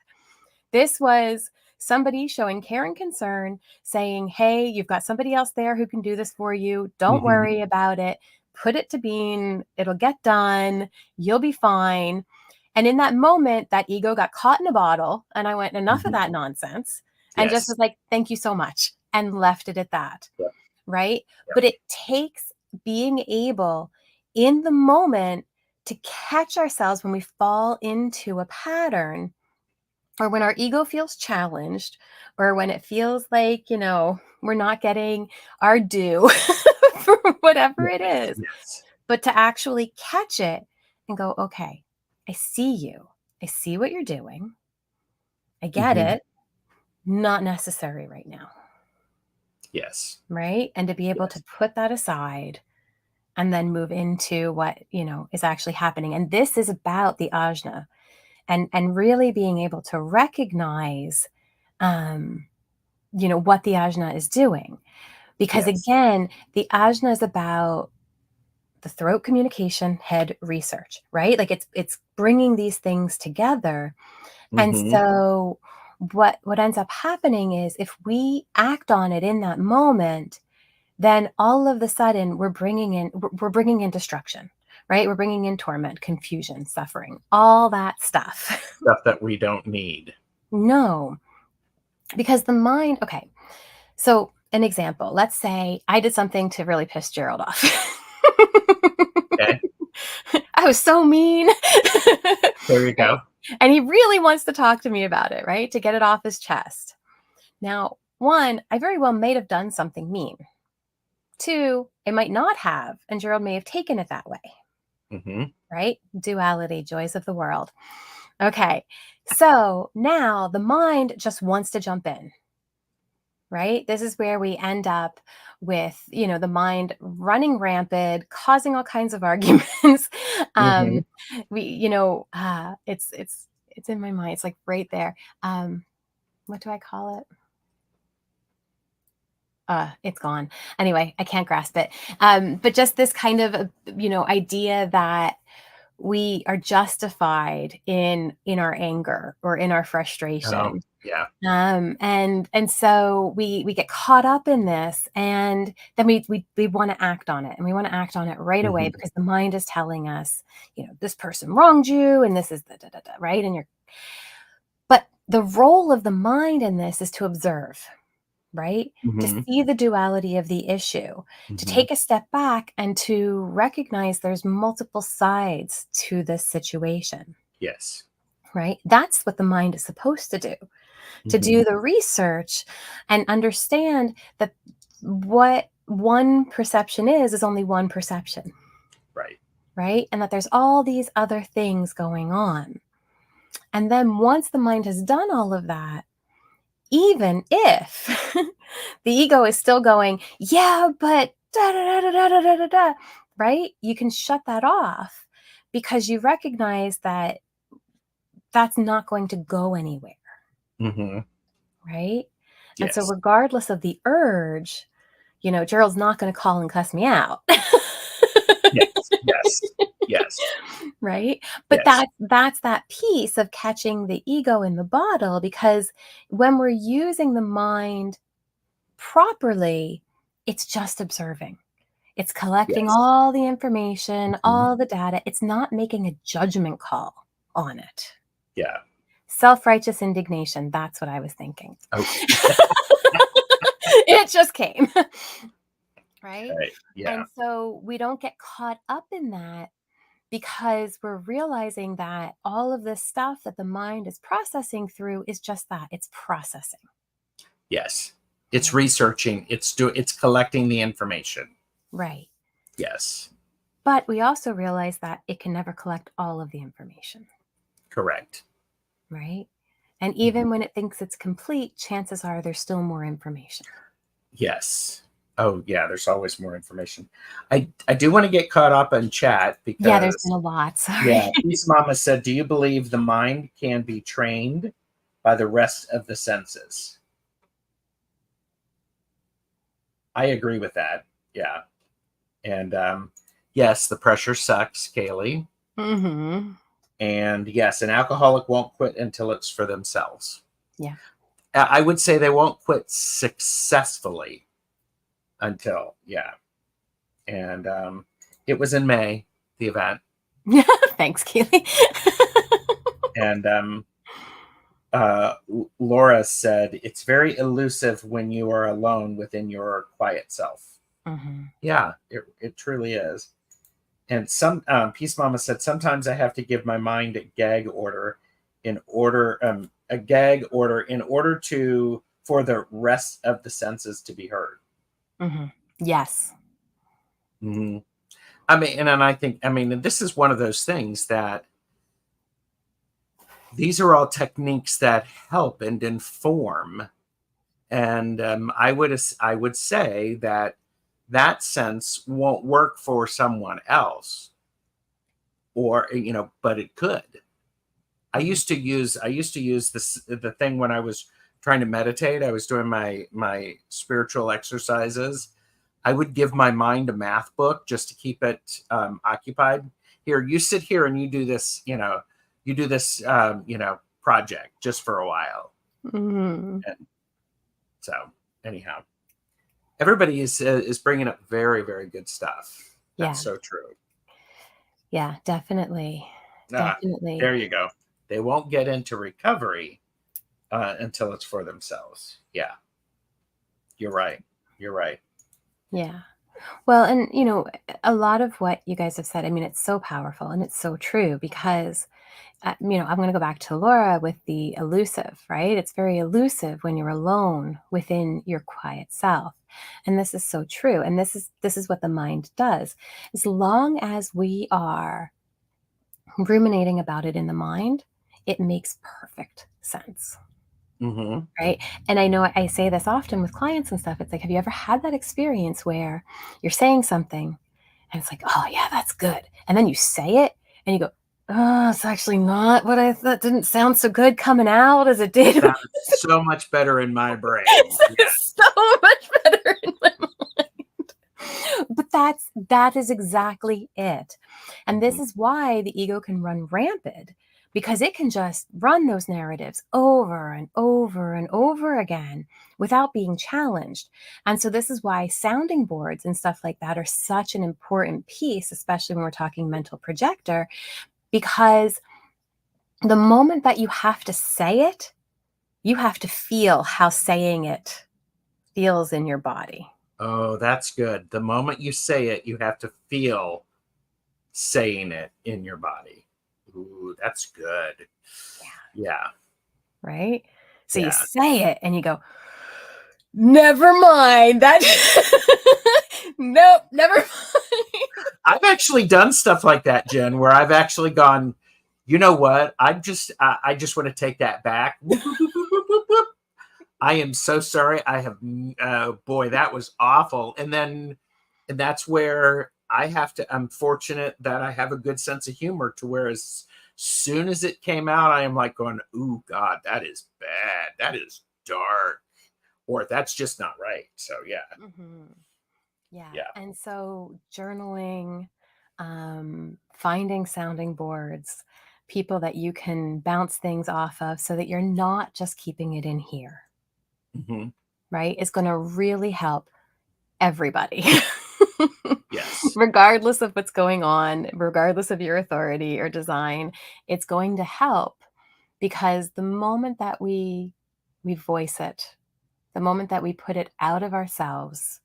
This was somebody showing care and concern, saying, hey, you've got somebody else there who can do this for you. Don't worry about it. Put it to Bean. It'll get done. You'll be fine. And in that moment, that ego got caught in a bottle, and I went, enough of that nonsense, and just was like, thank you so much, and left it at that. Yep. Right. Yep. But it takes being able in the moment to catch ourselves when we fall into a pattern, or when our ego feels challenged, or when it feels like, we're not getting our due for whatever it is. Yes. But to actually catch it and go, okay, I see you. I see what you're doing. I get it. Not necessary right now. Yes. Right. And to be able to put that aside and then move into what, is actually happening. And this is about the ajna, and really being able to recognize, what the ajna is doing. Because again, the ajna is about the throat communication, head research, right? Like it's bringing these things together. And so what ends up happening is, if we act on it in that moment, then all of a sudden we're bringing in destruction, right? We're bringing in torment, confusion, suffering, all that stuff. Stuff that we don't need. No, because the mind, okay. So an example, let's say I did something to really piss Gerald off. Okay. I was so mean. There you go. And he really wants to talk to me about it, right? To get it off his chest. Now, one, I very well may have done something mean. Two, I might not have, and Gerald may have taken it that way. Right? Duality, joys of the world. Okay. So now the mind just wants to jump in. Right? This is where we end up with, the mind running rampant, causing all kinds of arguments. It's in my mind. It's like right there. What do I call it? It's gone. Anyway, I can't grasp it. But just this kind of, idea that we are justified in our anger or in our frustration. Yeah. And so we get caught up in this, and then we want to act on it, and we want to act on it right away, because the mind is telling us, this person wronged you, and this is right. But the role of the mind in this is to observe, right? To see the duality of the issue, to take a step back and to recognize there's multiple sides to this situation. Yes. Right? That's what the mind is supposed to do. To do the research and understand that what one perception is only one perception. Right. right? And that there's all these other things going on. And then once the mind has done all of that, even if the ego is still going, yeah, but da da da da da da da da, right? You can shut that off because you recognize that that's not going to go anywhere, Mm-hmm. right? And so Yes. regardless of the urge, Gerald's not going to call and cuss me out. Yes. Yes. Yes. Right? But Yes. that's that piece of catching the ego in the bottle, because when we're using the mind properly, it's just observing. It's collecting Yes. all the information, Mhm. all the data. It's not making a judgment call on it. Yeah. Self-righteous indignation, that's what I was thinking. Okay. It just came. Right? Right. Yeah. And so we don't get caught up in that because we're realizing that all of this stuff that the mind is processing through is just that, it's processing. Yes. It's Right. researching. It's collecting the information. Right. Yes. But we also realize that it can never collect all of the information. Correct. Right. And Mhm. even when it thinks it's complete, chances are there's still more information. Yes. Oh, yeah. There's always more information. I do want to get caught up in chat Yeah, there's been because, a lot. Sorry. yeah, Peace Mama said, "Do you believe the mind can be trained by the rest of the senses?" I agree with that. Yeah. And yes, the pressure sucks, Kaylee. Mm-hmm. And yes, an alcoholic won't quit until it's for themselves. Yeah. I would say they won't quit successfully until, yeah. And it was in May, the event. Thanks, Keely. And Laura said, it's very elusive when you are alone within your quiet self. Mm-hmm. Yeah, it truly is. And some Peace Mama said, sometimes I have to give my mind a gag order in order for the rest of the senses to be heard. Mm-hmm. Yes. Mm-hmm. I mean, and I think, and this is one of those things that these are all techniques that help and inform. And I would say that sense won't work for someone else, or but it could. I Mm-hmm. used to use the thing when I was trying to meditate. I was doing my spiritual exercises. I would give my mind a math book just to keep it occupied. Here, you sit here and you do this. You do this. Project just for a while. Mm-hmm. And so, anyhow, everybody is bringing up very, very good stuff. That's Yeah. so true. Yeah, definitely. Definitely. There you go. They won't get into recovery until it's for themselves. Yeah, you're right. You're right. Yeah. Well, and a lot of what you guys have said, it's so powerful and it's so true because, I'm going to go back to Laura with the elusive, right? It's very elusive when you're alone within your quiet self. And this is so true. And this is what the mind does. As long as we are ruminating about it in the mind, it makes perfect sense. Mm-hmm. Right. And I know I say this often with clients and stuff. It's like, have you ever had that experience where you're saying something and it's like, oh, yeah, that's good. And then you say it and you go, oh, it's actually not what I thought. Didn't sound so good coming out as it did. Sounds so much better in my brain. It's so much better in my mind. But that is exactly it. And this is why the ego can run rampant, because it can just run those narratives over and over and over again without being challenged. And so this is why sounding boards and stuff like that are such an important piece, especially when we're talking mental projector, because the moment that you have to say it, you have to feel how saying it feels in your body. Oh, that's good. The moment you say it, you have to feel saying it in your body. Ooh, that's good. Yeah. Right? So you Yeah. say it and you go, never mind that. Nope, never mind. I've actually done stuff like that, Jen, where I've actually gone, you know what? I just want to take that back. Whoop, whoop, whoop, whoop, whoop, whoop. I am so sorry. I have, boy, that was awful. And that's where I'm fortunate that I have a good sense of humor to where as soon as it came out, I am like going, ooh, God, that is bad. That is dark. Or that's just not right. So, yeah. Mm-hmm. Yeah. Yeah. And so journaling, finding sounding boards, people that you can bounce things off of so that you're not just keeping it in here, Mm-hmm. right? Is going to really help everybody. Yes. Regardless of what's going on, regardless of your authority or design, it's going to help because the moment that we voice it, the moment that we put it out of ourselves,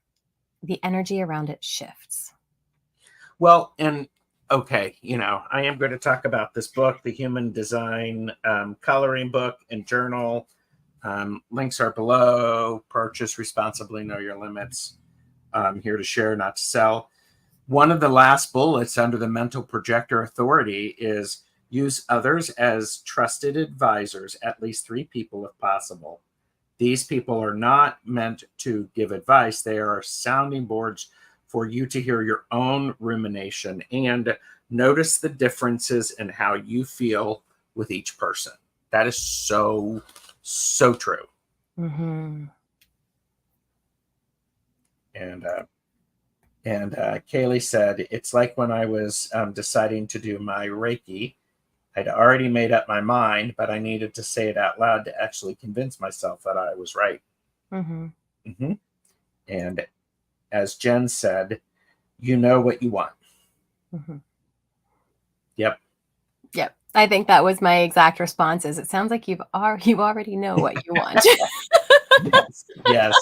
the energy around it shifts. Well, and okay, I am going to talk about this book, the Human Design Coloring Book and Journal. Links are below. Purchase responsibly, know your limits. Here to share, not to sell. One of the last bullets under the mental projector authority is use others as trusted advisors, at least 3 people if possible. These people are not meant to give advice. They are sounding boards for you to hear your own rumination and notice the differences in how you feel with each person. That is so, so true. Mm-hmm. And Kaylee said, it's like when I was deciding to do my Reiki, I'd already made up my mind, but I needed to say it out loud to actually convince myself that I was right. Mm-hmm. Mm-hmm. And as Jen said, you know what you want. Mm-hmm. Yep. Yep. I think that was my exact response. Is it sounds like you already know what you want. Yes. Yes.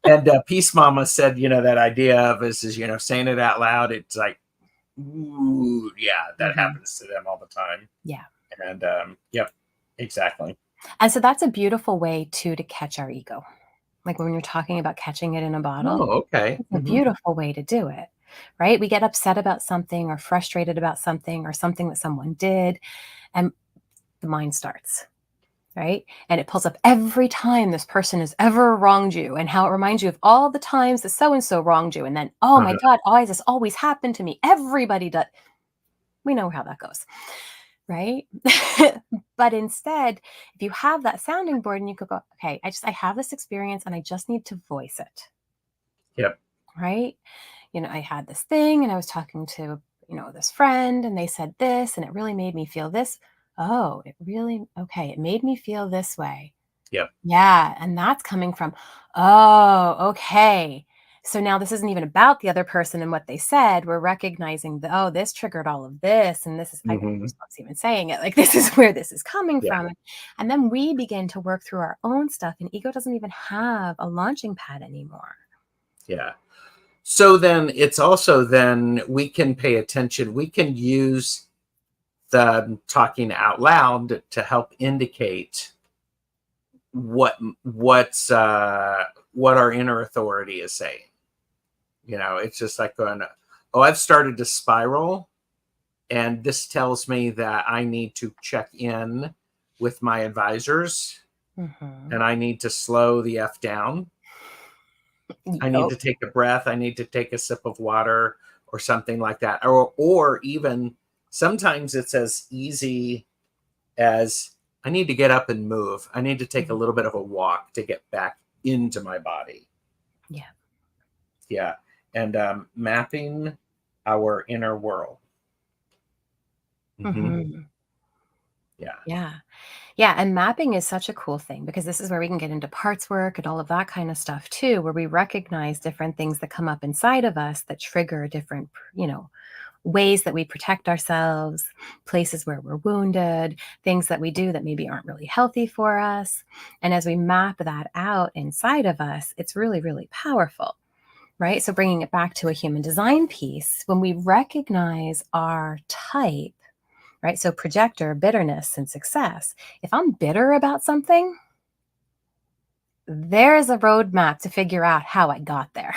And Peace Mama said, that idea of is saying it out loud. It's like, ooh, yeah, that Mm-hmm. happens to them all the time. Yeah. And yep, exactly. And so that's a beautiful way too to catch our ego. Like when you're talking about catching it in a bottle, Oh, okay. it's a beautiful way to do it, right? We get upset about something or frustrated about something or something that someone did, and the mind starts, right? And it pulls up every time this person has ever wronged you and how it reminds you of all the times that so-and-so wronged you. And then, oh my God, why this always happened to me? Everybody does. We know how that goes, right? But instead, if you have that sounding board and you could go, okay, I have this experience and I just need to voice it. Yep. Right? I had this thing and I was talking to, this friend and they said this and it really made me feel this. Oh, it made me feel this way. Yep. Yeah. And that's coming from, oh, okay. So now this isn't even about the other person and what they said. We're recognizing that, oh, this triggered all of this. And this is, I Mm-hmm. was even saying it, like, this is where this is coming Yeah. from. And then we begin to work through our own stuff and ego doesn't even have a launching pad anymore. Yeah. So then it's also we can pay attention. We can use the talking out loud to help indicate what's what our inner authority is saying. It's just like going, oh, I've started to spiral, and this tells me that I need to check in with my advisors, and I need to slow the F down. I need to take a breath. I need to take a sip of water or something like that. Or even sometimes it's as easy as I need to get up and move. I need to take a little bit of a walk to get back into my body. Yeah. Yeah. And mapping our inner world. Mm-hmm. Mm-hmm. Yeah. Yeah. Yeah. And mapping is such a cool thing because this is where we can get into parts work and all of that kind of stuff too, where we recognize different things that come up inside of us that trigger different, ways that we protect ourselves, places where we're wounded, things that we do that maybe aren't really healthy for us. And as we map that out inside of us, it's really, really powerful, right? So bringing it back to a human design piece, when we recognize our type, right? So projector, bitterness, and success. If I'm bitter about something, there's a roadmap to figure out how I got there.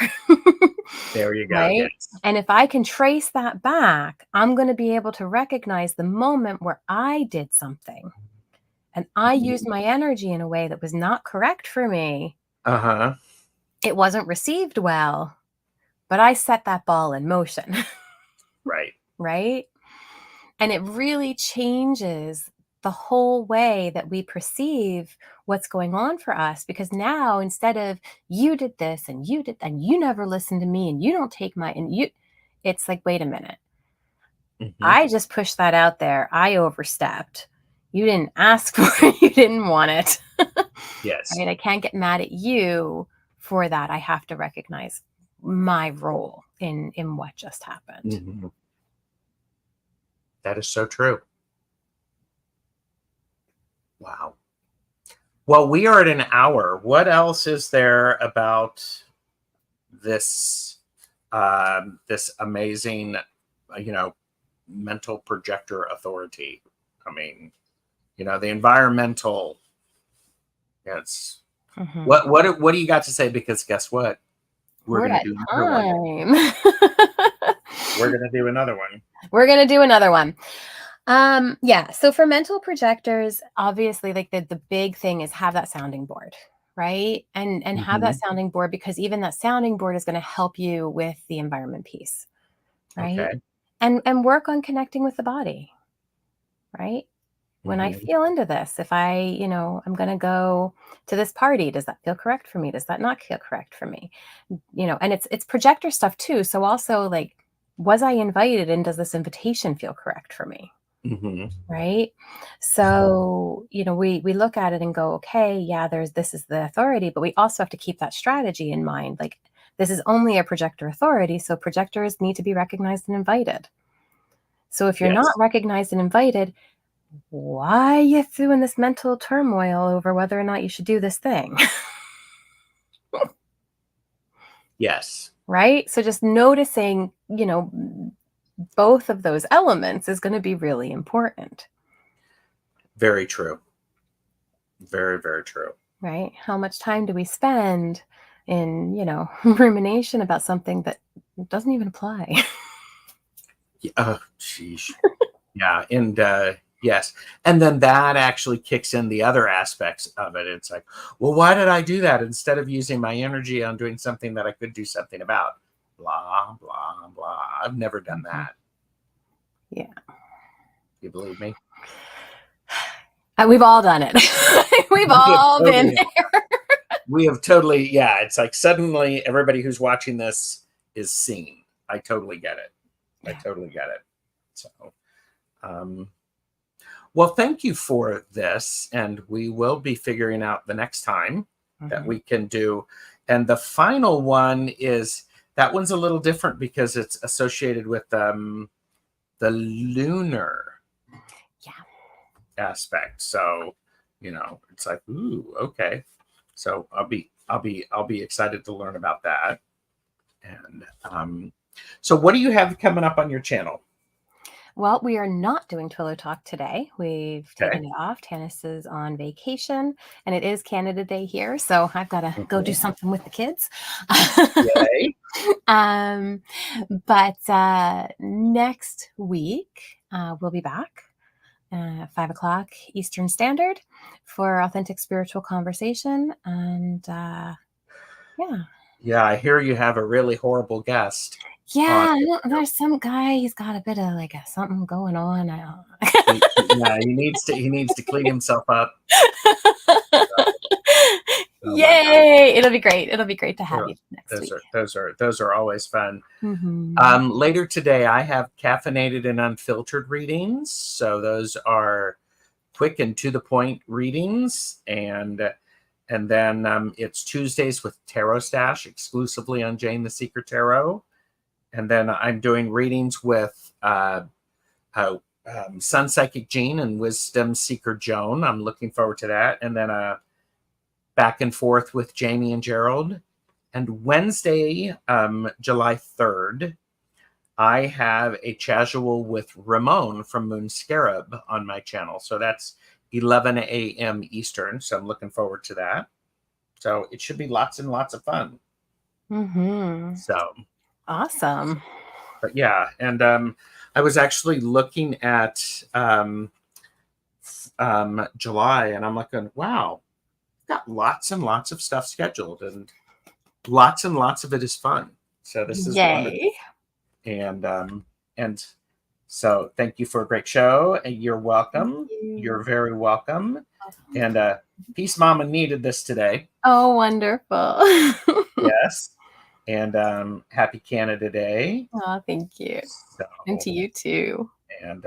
There you go. Right? Yes. And if I can trace that back, I'm going to be able to recognize the moment where I did something and I used my energy in a way that was not correct for me. Uh-huh. It wasn't received well, but I set that ball in motion. Right. Right? And it really changes the whole way that we perceive what's going on for us, because now instead of you did this and you did and you never listened to me and you don't take my and you, it's like, wait a minute. I just pushed that out there. I overstepped. You didn't ask for it. You didn't want it. Yes. Right? I can't get mad at you for that. I have to recognize my role in what just happened. Mm-hmm. That is so true. Wow. Well, we are at an hour. What else is there about this this amazing, mental projector authority? I mean, the environmental. Yes. Mm-hmm. What do you got to say? Because guess what? We're going to do another one. We're going to do another one. We're going to do another one. Yeah. So for mental projectors, obviously, like the big thing is have that sounding board, right? And have that sounding board, because even that sounding board is going to help you with the environment piece, right? Okay. And work on connecting with the body, right? When I feel into this, if I'm going to go to this party, does that feel correct for me? Does that not feel correct for me? And it's projector stuff too. So also, like, was I invited, and does this invitation feel correct for me? Right. So, we look at it and go, okay, yeah, this is the authority, but we also have to keep that strategy in mind. Like, this is only a projector authority. So projectors need to be recognized and invited. So if you're not recognized and invited, why are you doing this mental turmoil over whether or not you should do this thing? Yes. Right. So just noticing, both of those elements is going to be really important. Very true. Very, very true. Right. How much time do we spend in, rumination about something that doesn't even apply? Oh, sheesh. Yeah. And yes. And then that actually kicks in the other aspects of it. It's like, well, why did I do that instead of using my energy on doing something that I could do something about? Blah, blah, blah. I've never done that. Yeah. You believe me? We've all done it. We've all been there. We have totally, yeah. It's like suddenly everybody who's watching this is seen. I totally get it. I totally get it. So, well, thank you for this. And we will be figuring out the next time that we can do. And the final one that one's a little different because it's associated with the lunar aspect. So, it's like, ooh, okay. So I'll be excited to learn about that. And so what do you have coming up on your channel? Well, we are not doing Twilio Talk today. We've taken it off. Tanis is on vacation, and it is Canada Day here, so I've got to go do something with the kids. Yay. But next week, we'll be back. 5 o'clock Eastern Standard for authentic spiritual conversation. And yeah, I hear you have a really horrible guest. Yeah, there's some guy. He's got a bit of like something going on. Yeah, he needs to clean himself up. Yay! It'll be great. It'll be great to have you next week. Those are always fun. Later today, I have caffeinated and unfiltered readings. So those are quick and to the point readings, and then it's Tuesdays with Tarot Stash exclusively on Jane the Secret Tarot, and then I'm doing readings with Sun Psychic Jean and Wisdom Seeker Joan. I'm looking forward to that, and then back and forth with Jamie and Gerald. And Wednesday, July 3rd, I have a casual with Ramon from Moon Scarab on my channel. So that's 11 a.m. Eastern. So I'm looking forward to that. So it should be lots and lots of fun. So Awesome. But yeah, and I was actually looking at July, and I'm like, wow, got lots and lots of stuff scheduled, and lots of it is fun. So this is wonderful. Yay. And so thank you for a great show. And you're welcome. You're very welcome. And Peace Mama needed this today. Oh, wonderful. Yes. And happy Canada Day. Oh, thank you. So, and to you too. And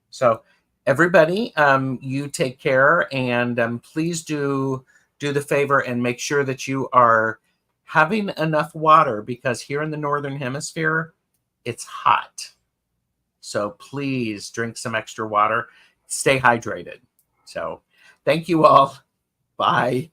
so everybody, you take care, and please do the favor and make sure that you are having enough water, because here in the Northern Hemisphere, it's hot. So please drink some extra water. Stay hydrated. So thank you all. Bye.